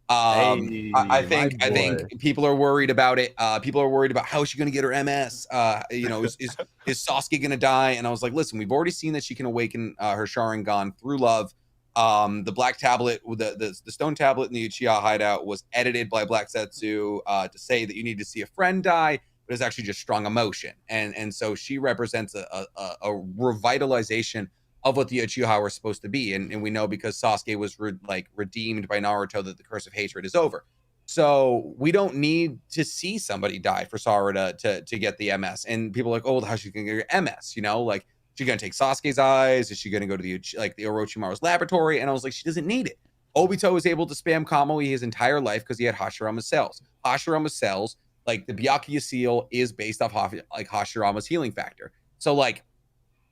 I Hey, my think boy. people are worried about it. People are worried about how is she going to get her MS. Is Sasuke going to die? And I was like, listen, we've already seen that she can awaken her Sharingan through love. The black tablet, the stone tablet in the Uchiha hideout was edited by Black Setsu to say that you need to see a friend die, but it's actually just strong emotion, and so she represents a revitalization of what the Uchiha were supposed to be, and we know because Sasuke was redeemed by Naruto that the curse of hatred is over. So we don't need to see somebody die for Sarada to get the MS. And people are like, oh, how's she gonna get your MS? Like, she gonna take Sasuke's eyes? Is she gonna go to the Orochimaru's laboratory? And I was like, she doesn't need it. Obito was able to spam Kamui his entire life because he had Hashirama's cells. Hashirama's cells, like the Byakuya seal, is based off Hashirama's healing factor. So like,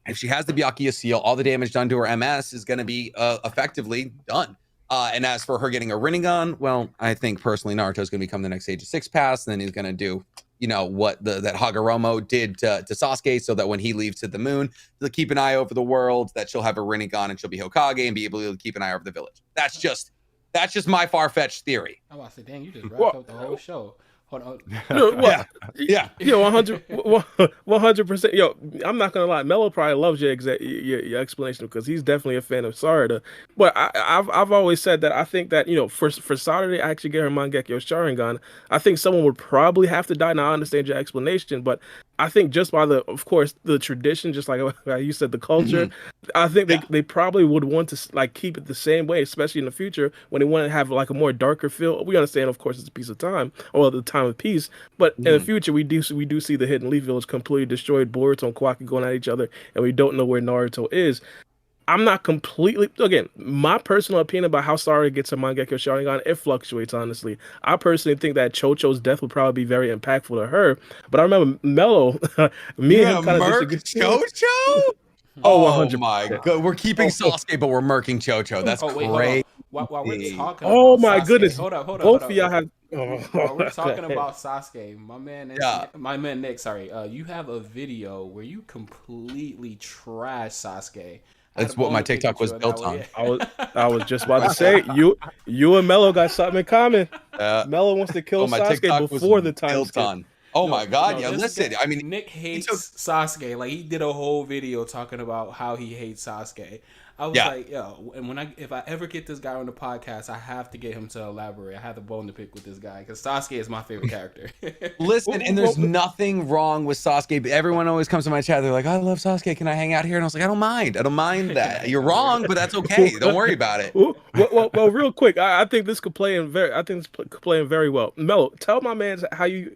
if she has the Byakuya seal, all the damage done to her MS is going to be effectively done. And as for her getting a Rinnegan, well, I think personally Naruto's going to become the next Age of Six Pass, and then he's going to do, what that Hagoromo did to Sasuke, so that when he leaves to the moon, to keep an eye over the world, that she'll have a Rinnegan and she'll be Hokage and be able to keep an eye over the village. That's just my far-fetched theory. I'm about to say, dang, you just wrapped up the whole show. Hold on. Yeah. Yo, 100%. Yo, I'm not gonna lie. Mello probably loves your explanation because he's definitely a fan of Sarada. But I've always said that I think that for Sarada to actually get her Mangekyou Sharingan, I think someone would probably have to die. Now I understand your explanation, but I think just by of course the tradition, just like you said, the culture, I think they probably would want to keep it the same way, especially in the future when they want to have a more darker feel. We understand, of course, it's a piece of time, or the time of peace, but in the future we do see the Hidden Leaf Village completely destroyed, Boruto and Kwaki going at each other, and we don't know where Naruto is. I'm not completely, again, my personal opinion about how Sarada gets her Mangekyou Sharingan, it fluctuates, honestly. I personally think that Chocho's death would probably be very impactful to her, but I remember Mello, me and him kind of disagree. Chocho? Oh, 100%. My God. We're keeping Sasuke, but we're murking Chocho. That's great. While we're talking Oh about my Sasuke, goodness. Hold up. Both of y'all have... While we're talking about Sasuke, my man Nick, sorry, you have a video where you completely trash Sasuke. That's what my TikTok was built on. I was just about to say, you and Mello got something in common. Mello wants to kill Sasuke before the time built on. Oh my God! Yeah, listen. I mean, Nick hates Sasuke. Like, he did a whole video talking about how he hates Sasuke. I was like, yo, and if I ever get this guy on the podcast, I have to get him to elaborate. I have the bone to pick with this guy because Sasuke is my favorite character. Listen, and there's nothing wrong with Sasuke, but everyone always comes to my chat. They're like, I love Sasuke. Can I hang out here? And I was like, I don't mind that. You're wrong, but that's okay. Don't worry about it. Well, real quick, I think this could play in very well. Mello, tell my man how you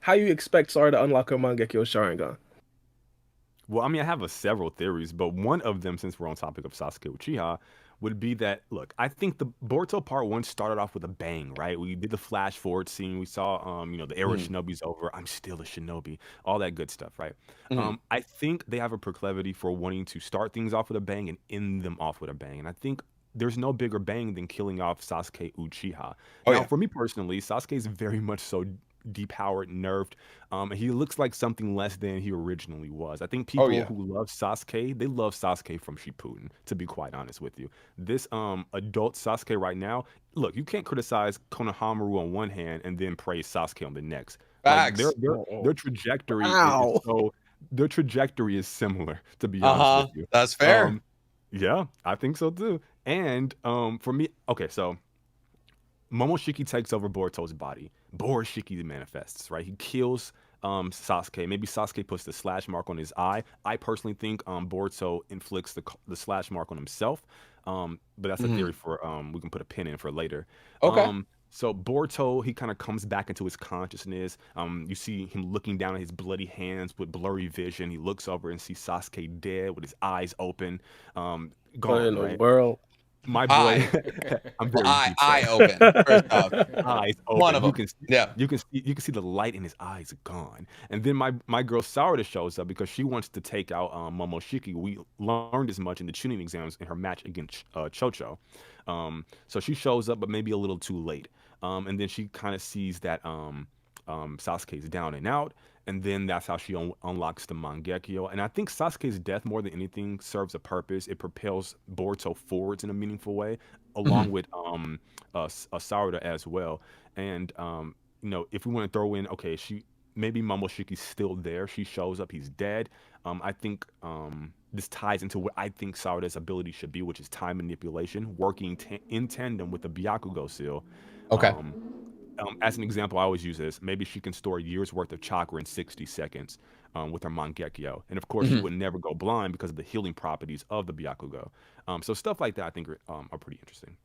expect Sarada to unlock her Mangekyou Sharingan. Well, I mean, I have several theories, but one of them, since we're on topic of Sasuke Uchiha, would be that, look, I think the Boruto Part 1 started off with a bang, right? We did the flash forward scene. We saw, the era of Shinobi's over. I'm still a Shinobi. All that good stuff, right? I think they have a proclivity for wanting to start things off with a bang and end them off with a bang. And I think there's no bigger bang than killing off Sasuke Uchiha. For me personally, Sasuke is very much so depowered, nerfed. He looks like something less than he originally was. I think people who love Sasuke, they love Sasuke from Shippuden, to be quite honest with you. This adult Sasuke right now, look, you can't criticize Konohamaru on one hand and then praise Sasuke on the next. Like, their trajectory their trajectory is similar, to be honest with you. That's fair. Yeah, I think so too. And for me, okay, so Momoshiki takes over Boruto's body. Borushiki manifests, right? He kills Sasuke. Maybe Sasuke puts the slash mark on his eye. I personally think Boruto inflicts the slash mark on himself. But that's a theory for we can put a pin in for later. Okay. So Boruto, he kind of comes back into his consciousness. You see him looking down at his bloody hands with blurry vision. He looks over and sees Sasuke dead with his eyes open. Gone, in right? the world. My boy, I'm very eye open. First off. Eyes open. One of them. You can see the light in his eyes gone. And then my girl Sarada shows up because she wants to take out Momoshiki. We learned as much in the tuning exams in her match against Chocho. So she shows up, but maybe a little too late. And then she kind of sees that Sasuke's down and out. And then that's how she unlocks the Mangekyou. And I think Sasuke's death, more than anything, serves a purpose. It propels Boruto forwards in a meaningful way. along with Sarada as well. And if we want to throw in, okay, maybe Momoshiki's still there. She shows up, he's dead. I think this ties into what I think Sarada's ability should be, which is time manipulation, working in tandem with the Byakugo seal. Okay. As an example, I always use this. Maybe she can store a year's worth of chakra in 60 seconds with her Mangekyou. And of course, she would never go blind because of the healing properties of the Byakugo. So stuff like that I think are pretty interesting.